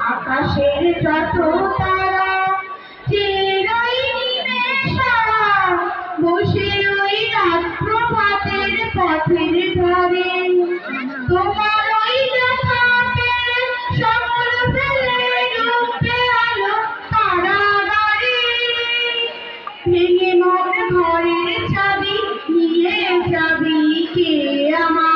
আকাশের যত তারা চিরই নিমেষারা বসে ওই রাত প্রভাতের পথের ধারে তোমার ওই জগতের সকল ফেলে ডুববে আলো কারাগারে ভেঙে মোর ঘরের চাবি নিয়ে যাবি কে আমার